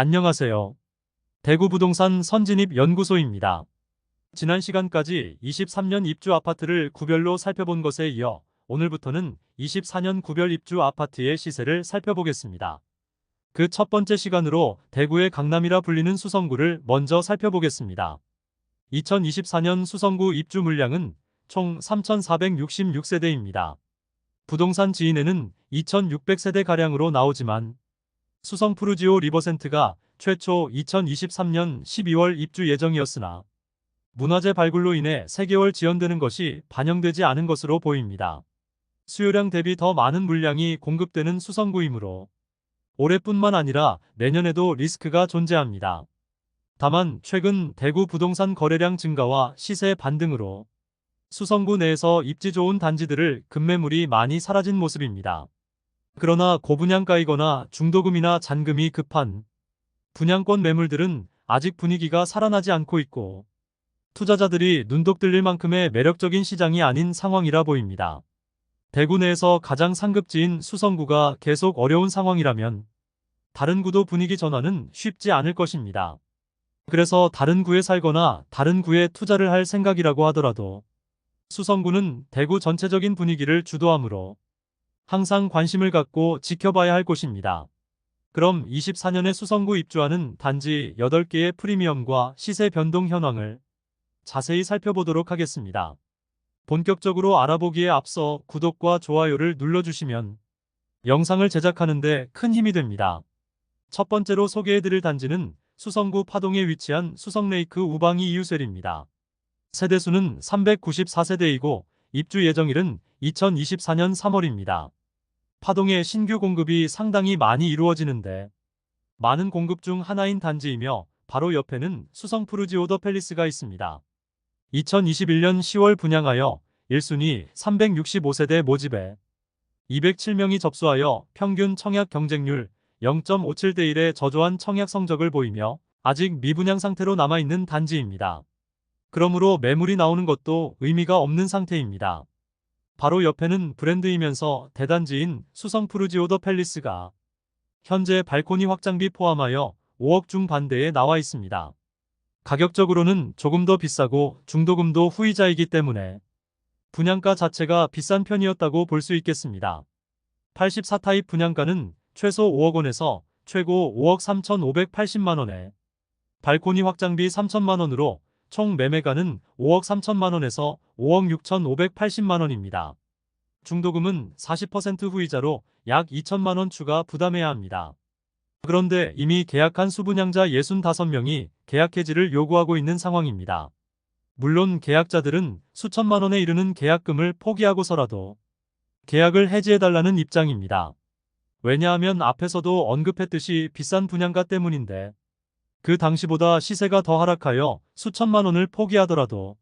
안녕하세요. 대구 부동산 선진입 연구소입니다. 지난 시간까지 23년 입주 아파트를 구별로 살펴본 것에 이어 오늘부터는 24년 구별 입주 아파트의 시세를 살펴보겠습니다. 그 첫 번째 시간으로 대구의 강남이라 불리는 수성구를 먼저 살펴보겠습니다. 2024년 수성구 입주 물량은 총 3,466세대입니다. 부동산 지인에는 2,600세대가량으로 나오지만 수성 푸르지오 리버센트가 최초 2023년 12월 입주 예정이었으나 문화재 발굴로 인해 3개월 지연되는 것이 반영되지 않은 것으로 보입니다. 수요량 대비 더 많은 물량이 공급되는 수성구이므로 올해뿐만 아니라 내년에도 리스크가 존재합니다. 다만 최근 대구 부동산 거래량 증가와 시세 반등으로 수성구 내에서 입지 좋은 단지들을 급매물이 많이 사라진 모습입니다. 그러나 고분양가이거나 중도금이나 잔금이 급한 분양권 매물들은 아직 분위기가 살아나지 않고 있고 투자자들이 눈독 들릴 만큼의 매력적인 시장이 아닌 상황이라 보입니다. 대구 내에서 가장 상급지인 수성구가 계속 어려운 상황이라면 다른 구도 분위기 전환은 쉽지 않을 것입니다. 그래서 다른 구에 살거나 다른 구에 투자를 할 생각이라고 하더라도 수성구는 대구 전체적인 분위기를 주도하므로 항상 관심을 갖고 지켜봐야 할 곳입니다. 그럼 24년에 수성구 입주하는 단지 8개의 프리미엄과 시세 변동 현황을 자세히 살펴보도록 하겠습니다. 본격적으로 알아보기에 앞서 구독과 좋아요를 눌러주시면 영상을 제작하는데 큰 힘이 됩니다. 첫 번째로 소개해드릴 단지는 수성구 파동에 위치한 수성레이크 우방이 이유셀입니다. 세대수는 394세대이고 입주 예정일은 2024년 3월입니다. 파동의 신규 공급이 상당히 많이 이루어지는데 많은 공급 중 하나인 단지이며 바로 옆에는 수성 푸르지오 더 팰리스가 있습니다. 2021년 10월 분양하여 1순위 365세대 모집에 207명이 접수하여 평균 청약 경쟁률 0.57대 1의 저조한 청약 성적을 보이며 아직 미분양 상태로 남아있는 단지입니다. 그러므로 매물이 나오는 것도 의미가 없는 상태입니다. 바로 옆에는 브랜드이면서 대단지인 수성 푸르지오 더 팰리스가 현재 발코니 확장비 포함하여 5억 중반대에 나와 있습니다. 가격적으로는 조금 더 비싸고 중도금도 후이자이기 때문에 분양가 자체가 비싼 편이었다고 볼 수 있겠습니다. 84타입 분양가는 최소 5억 원에서 최고 5억 3,580만 원에 발코니 확장비 3천만 원으로 총 매매가는 5억 3천만 원에서 5억 6,580만 원입니다. 중도금은 40% 후이자로 약 2천만 원 추가 부담해야 합니다. 그런데 이미 계약한 수분양자 65명이 계약 해지를 요구하고 있는 상황입니다. 물론 계약자들은 수천만 원에 이르는 계약금을 포기하고서라도 계약을 해지해달라는 입장입니다. 왜냐하면 앞에서도 언급했듯이 비싼 분양가 때문인데 그 당시보다 시세가 더 하락하여 수천만 원을 포기하더라도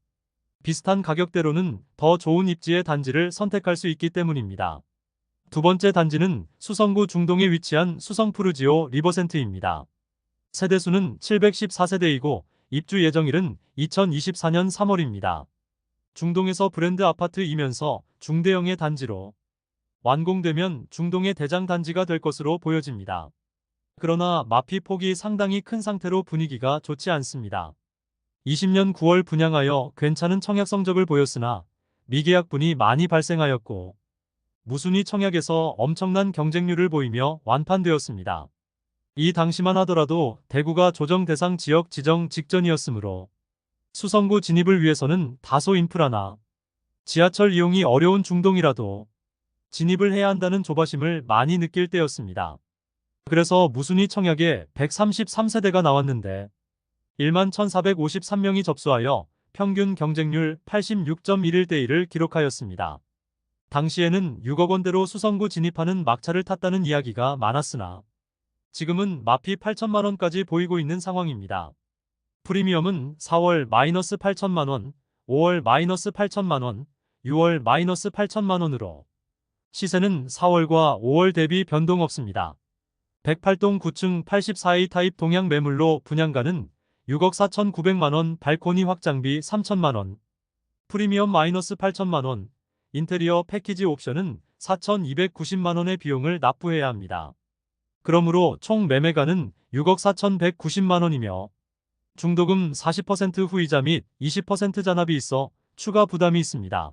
비슷한 가격대로는 더 좋은 입지의 단지를 선택할 수 있기 때문입니다. 두 번째 단지는 수성구 중동에 위치한 수성 푸르지오 리버센트입니다. 세대수는 714세대이고 입주 예정일은 2024년 3월입니다. 중동에서 브랜드 아파트이면서 중대형의 단지로 완공되면 중동의 대장 단지가 될 것으로 보여집니다. 그러나 마피 폭이 상당히 큰 상태로 분위기가 좋지 않습니다. 20년 9월 분양하여 괜찮은 청약 성적을 보였으나 미계약분이 많이 발생하였고 무순위 청약에서 엄청난 경쟁률을 보이며 완판되었습니다. 이 당시만 하더라도 대구가 조정 대상 지역 지정 직전이었으므로 수성구 진입을 위해서는 다소 인프라나 지하철 이용이 어려운 중동이라도 진입을 해야 한다는 조바심을 많이 느낄 때였습니다. 그래서 무순위 청약에 133세대가 나왔는데 1만 1,453명이 접수하여 평균 경쟁률 86.11대 1을 기록하였습니다. 당시에는 6억 원대로 수성구 진입하는 막차를 탔다는 이야기가 많았으나 지금은 마피 8천만 원까지 보이고 있는 상황입니다. 프리미엄은 4월 마이너스 8천만 원, 5월 마이너스 8천만 원, 6월 마이너스 8천만 원으로 시세는 4월과 5월 대비 변동 없습니다. 108동 9층 84A 타입 동양 매물로 분양가는 6억 4,900만원, 발코니 확장비 3천만원, 프리미엄 마이너스 8천만원, 인테리어 패키지 옵션은 4,290만원의 비용을 납부해야 합니다. 그러므로 총 매매가는 6억 4,190만 원이며 중도금 40% 후이자 및 20% 잔압이 있어 추가 부담이 있습니다.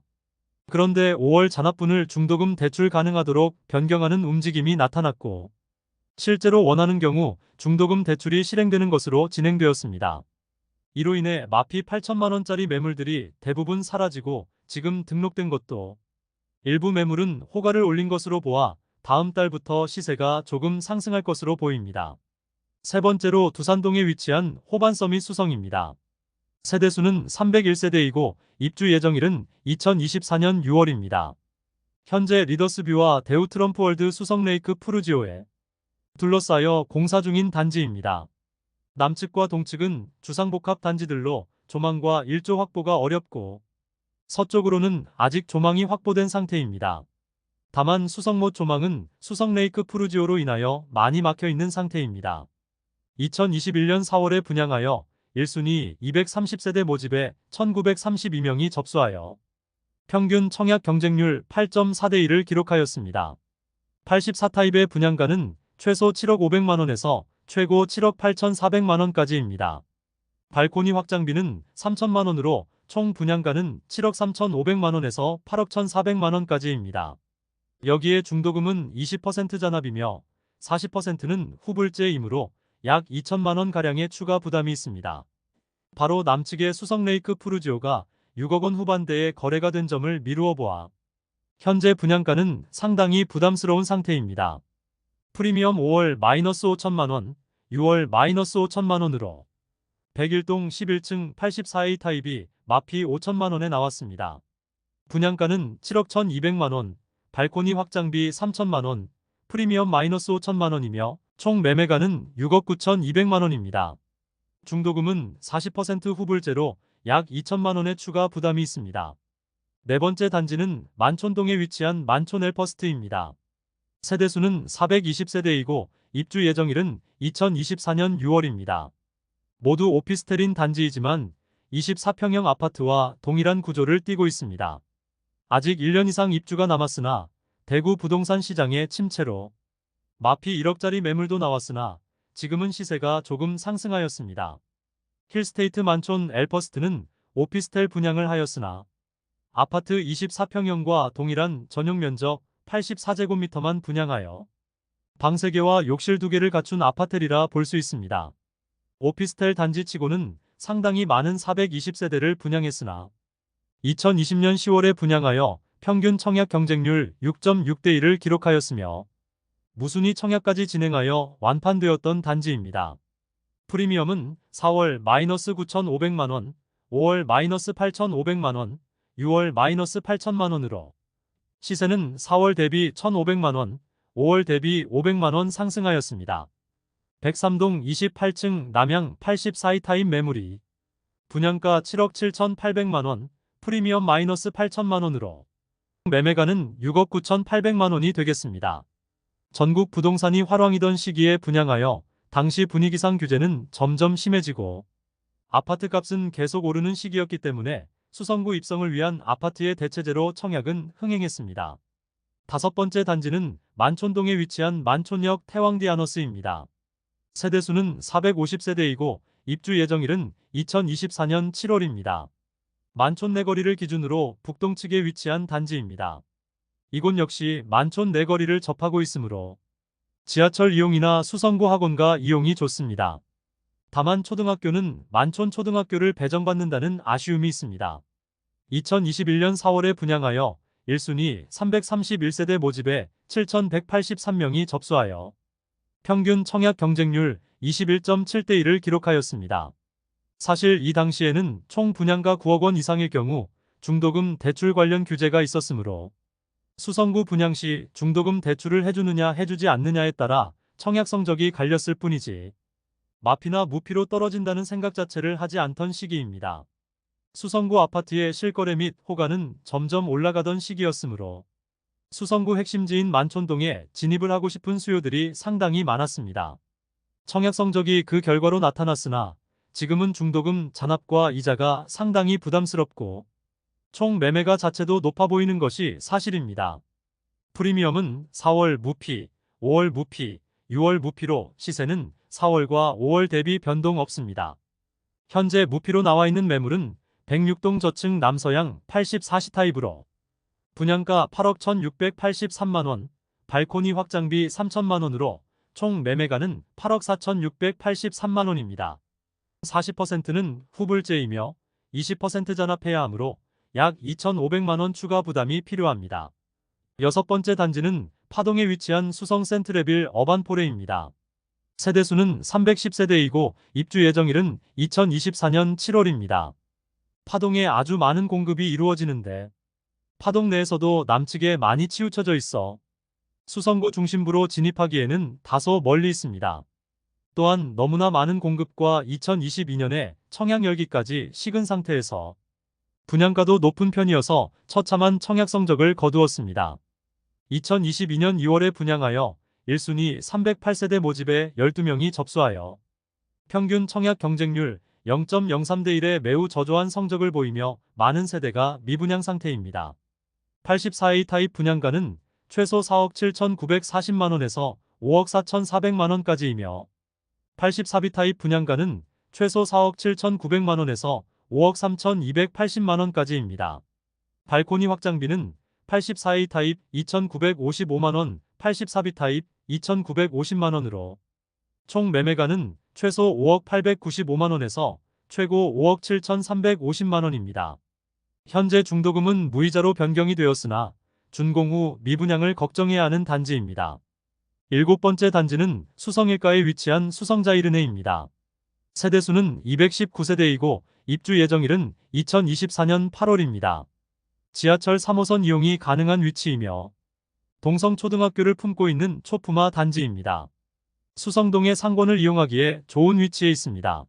그런데 5월 잔압분을 중도금 대출 가능하도록 변경하는 움직임이 나타났고 실제로 원하는 경우 중도금 대출이 실행되는 것으로 진행되었습니다. 이로 인해 마피 8천만 원짜리 매물들이 대부분 사라지고 지금 등록된 것도 일부 매물은 호가를 올린 것으로 보아 다음 달부터 시세가 조금 상승할 것으로 보입니다. 세 번째로 두산동에 위치한 호반서밋 수성입니다. 세대수는 301세대이고 입주 예정일은 2024년 6월입니다. 현재 리더스뷰와 대우 트럼프월드 수성레이크 푸르지오에 둘러싸여 공사 중인 단지입니다. 남측과 동측은 주상복합 단지들로 조망과 일조 확보가 어렵고 서쪽으로는 아직 조망이 확보된 상태입니다. 다만 수성못 조망은 수성레이크 푸르지오로 인하여 많이 막혀 있는 상태입니다. 2021년 4월에 분양하여 1순위 230세대 모집에 1932명이 접수하여 평균 청약 경쟁률 8.4대 1을 기록하였습니다. 84타입의 분양가는 최소 7억 500만원에서 최고 7억 8,400만원까지입니다. 발코니 확장비는 3천만원으로 총 분양가는 7억 3,500만원에서 8억 1,400만원까지입니다. 여기에 중도금은 20% 잔압이며 40%는 후불제이므로 약 2천만원가량의 추가 부담이 있습니다. 바로 남측의 수성레이크 푸르지오가 6억 원 후반대에 거래가 된 점을 미루어 보아 현재 분양가는 상당히 부담스러운 상태입니다. 프리미엄 5월 마이너스 5천만원, 6월 마이너스 5천만원으로 101동 11층 84A 타입이 마피 5천만원에 나왔습니다. 분양가는 7억 1,200만원, 발코니 확장비 3천만원, 프리미엄 마이너스 5천만원이며 총 매매가는 6억 9,200만원입니다. 중도금은 40% 후불제로 약 2천만원의 추가 부담이 있습니다. 네 번째 단지는 만촌동에 위치한 만촌 엘퍼스트입니다. 세대수는 420세대이고 입주 예정일은 2024년 6월입니다. 모두 오피스텔인 단지이지만 24평형 아파트와 동일한 구조를 띠고 있습니다. 아직 1년 이상 입주가 남았으나 대구 부동산 시장의 침체로 마피 1억짜리 매물도 나왔으나 지금은 시세가 조금 상승하였습니다. 힐스테이트 만촌 엘퍼스트는 오피스텔 분양을 하였으나 아파트 24평형과 동일한 전용 면적 84제곱미터만 분양하여 방 3개와 욕실 2개를 갖춘 아파트리라 볼 수 있습니다. 오피스텔 단지치고는 상당히 많은 420세대를 분양했으나 2020년 10월에 분양하여 평균 청약 경쟁률 6.6대 1을 기록하였으며 무순위 청약까지 진행하여 완판되었던 단지입니다. 프리미엄은 4월 마이너스 9,500만원, 5월 마이너스 8,500만원, 6월 마이너스 8천만원으로 시세는 4월 대비 1,500만원, 5월 대비 500만원 상승하였습니다. 103동 28층 남양 84이 타입 매물이 분양가 7억 7,800만원, 프리미엄 마이너스 8천만원으로 매매가는 6억 9,800만원이 되겠습니다. 전국 부동산이 화랑이던 시기에 분양하여 당시 분위기상 규제는 점점 심해지고 아파트 값은 계속 오르는 시기였기 때문에 수성구 입성을 위한 아파트의 대체제로 청약은 흥행했습니다. 다섯 번째 단지는 만촌동에 위치한 만촌역 태왕디아너스입니다. 세대수는 450세대이고 입주 예정일은 2024년 7월입니다. 만촌 내거리를 기준으로 북동측에 위치한 단지입니다. 이곳 역시 만촌 내거리를 접하고 있으므로 지하철 이용이나 수성구 학원가 이용이 좋습니다. 다만 초등학교는 만촌 초등학교를 배정받는다는 아쉬움이 있습니다. 2021년 4월에 분양하여 1순위 331세대 모집에 7,183명이 접수하여 평균 청약 경쟁률 21.7대 1을 기록하였습니다. 사실 이 당시에는 총 분양가 9억 원 이상일 경우 중도금 대출 관련 규제가 있었으므로 수성구 분양 시 중도금 대출을 해주느냐 해주지 않느냐에 따라 청약 성적이 갈렸을 뿐이지 마피나 무피로 떨어진다는 생각 자체를 하지 않던 시기입니다. 수성구 아파트의 실거래 및 호가는 점점 올라가던 시기였으므로 수성구 핵심지인 만촌동에 진입을 하고 싶은 수요들이 상당히 많았습니다. 청약 성적이 그 결과로 나타났으나 지금은 중도금 잔압과 이자가 상당히 부담스럽고 총 매매가 자체도 높아 보이는 것이 사실입니다. 프리미엄은 4월 무피, 5월 무피, 6월 무피로 시세는 4월과 5월 대비 변동 없습니다. 현재 무피로 나와 있는 매물은 106동 저층 남서양 84시 타입으로 분양가 8억 1,683만원, 발코니 확장비 3천만원으로 총 매매가는 8억 4,683만원입니다. 40%는 후불제이며 20% 잔압해야 하므로 약 2,500만원 추가 부담이 필요합니다. 여섯 번째 단지는 파동에 위치한 수성 센트레빌 어반포레입니다. 세대수는 310세대이고 입주 예정일은 2024년 7월입니다. 파동에 아주 많은 공급이 이루어지는데 파동 내에서도 남측에 많이 치우쳐져 있어 수성구 중심부로 진입하기에는 다소 멀리 있습니다. 또한 너무나 많은 공급과 2022년에 청약 열기까지 식은 상태에서 분양가도 높은 편이어서 처참한 청약 성적을 거두었습니다. 2022년 2월에 분양하여 1순위 308세대 모집에 12명이 접수하여 평균 청약 경쟁률 0.03대 1에 매우 저조한 성적을 보이며 많은 세대가 미분양 상태입니다. 84A 타입 분양가는 최소 4억 7,940만원에서 5억 4,400만원까지이며 84B 타입 분양가는 최소 4억 7,900만원에서 5억 3,280만원까지입니다. 발코니 확장비는 84A 타입 2,955만원, 84B 타입 2,950만원으로 총 매매가는 최소 5억 895만원에서 최고 5억 7,350만원입니다. 현재 중도금은 무이자로 변경이 되었으나 준공 후 미분양을 걱정해야 하는 단지입니다. 일곱 번째 단지는 수성일가에 위치한 수성자이르네입니다. 세대수는 219세대이고 입주 예정일은 2024년 8월입니다. 지하철 3호선 이용이 가능한 위치이며 동성초등학교를 품고 있는 초품화 단지입니다. 수성동의 상권을 이용하기에 좋은 위치에 있습니다.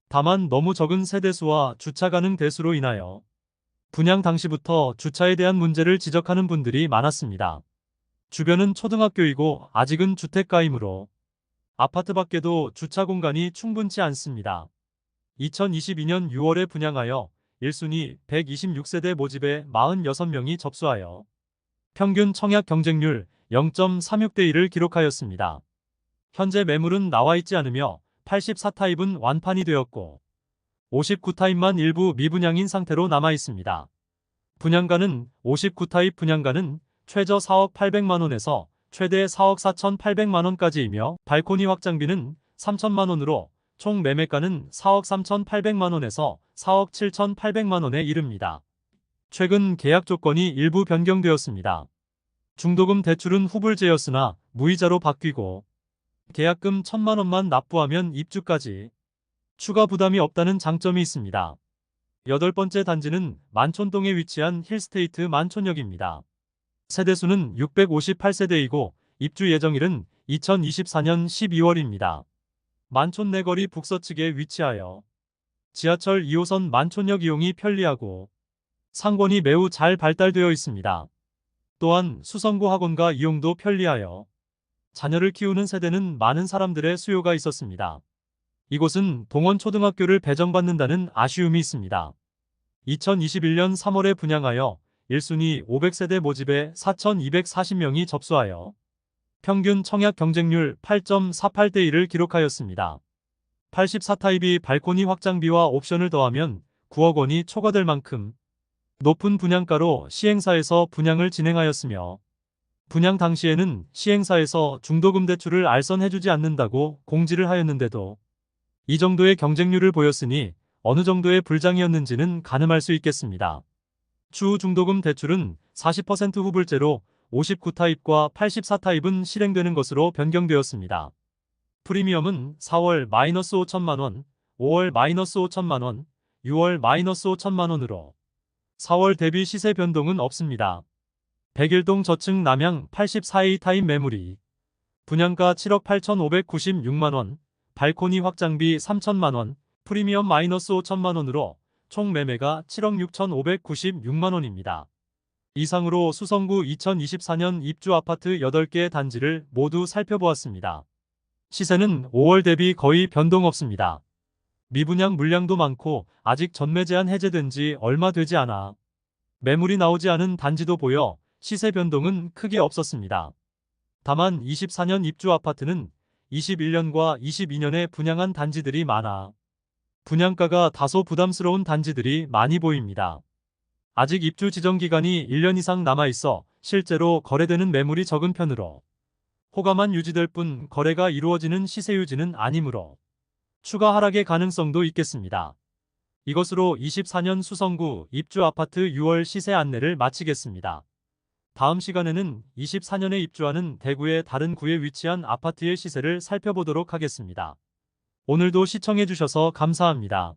다만 너무 적은 세대수와 주차 가능 대수로 인하여 분양 당시부터 주차에 대한 문제를 지적하는 분들이 많았습니다. 주변은 초등학교이고 아직은 주택가이므로 아파트 밖에도 주차 공간이 충분치 않습니다. 2022년 6월에 분양하여 1순위 126세대 모집에 46명이 접수하여 평균 청약 경쟁률 0.36대 1을 기록하였습니다. 현재 매물은 나와 있지 않으며 84타입은 완판이 되었고 59타입만 일부 미분양인 상태로 남아 있습니다. 분양가는 59타입 분양가는 최저 4억 800만원에서 최대 4억 4,800만원까지이며 발코니 확장비는 3천만원으로 총 매매가는 4억 3,800만원에서 4억 7,800만원에 이릅니다. 최근 계약 조건이 일부 변경되었습니다. 중도금 대출은 후불제였으나 무이자로 바뀌고 계약금 1,000만원만 납부하면 입주까지 추가 부담이 없다는 장점이 있습니다. 여덟 번째 단지는 만촌동에 위치한 힐스테이트 만촌역입니다. 세대수는 658세대이고 입주 예정일은 2024년 12월입니다. 만촌 내거리 북서측에 위치하여 지하철 2호선 만촌역 이용이 편리하고 상권이 매우 잘 발달되어 있습니다. 또한 수성구 학원가 이용도 편리하여 자녀를 키우는 세대는 많은 사람들의 수요가 있었습니다. 이곳은 동원초등학교를 배정받는다는 아쉬움이 있습니다. 2021년 3월에 분양하여 1순위 500세대 모집에 4,240명이 접수하여 평균 청약 경쟁률 8.48대 1을 기록하였습니다. 84타입이 발코니 확장비와 옵션을 더하면 9억 원이 초과될 만큼 높은 분양가로 시행사에서 분양을 진행하였으며 분양 당시에는 시행사에서 중도금 대출을 알선해주지 않는다고 공지를 하였는데도 이 정도의 경쟁률을 보였으니 어느 정도의 불장이었는지는 가늠할 수 있겠습니다. 추후 중도금 대출은 40% 후불제로 59타입과 84타입은 실행되는 것으로 변경되었습니다. 프리미엄은 4월 마이너스 5천만원, 5월 마이너스 5천만원, 6월 마이너스 5천만원으로 4월 대비 시세 변동은 없습니다. 101동 저층 남양 84A 타입 매물이 분양가 7억 8,596만원, 발코니 확장비 3천만원, 프리미엄 마이너스 5천만원으로 총 매매가 7억 6,596만원입니다. 이상으로 수성구 2024년 입주 아파트 8개 단지를 모두 살펴보았습니다. 시세는 5월 대비 거의 변동 없습니다. 미분양 물량도 많고 아직 전매 제한 해제된 지 얼마 되지 않아 매물이 나오지 않은 단지도 보여 시세 변동은 크게 없었습니다. 다만 24년 입주 아파트는 21년과 22년에 분양한 단지들이 많아 분양가가 다소 부담스러운 단지들이 많이 보입니다. 아직 입주 지정 기간이 1년 이상 남아 있어 실제로 거래되는 매물이 적은 편으로 호가만 유지될 뿐 거래가 이루어지는 시세 유지는 아니므로 추가 하락의 가능성도 있겠습니다. 이것으로 24년 수성구 입주 아파트 6월 시세 안내를 마치겠습니다. 다음 시간에는 24년에 입주하는 대구의 다른 구에 위치한 아파트의 시세를 살펴보도록 하겠습니다. 오늘도 시청해주셔서 감사합니다.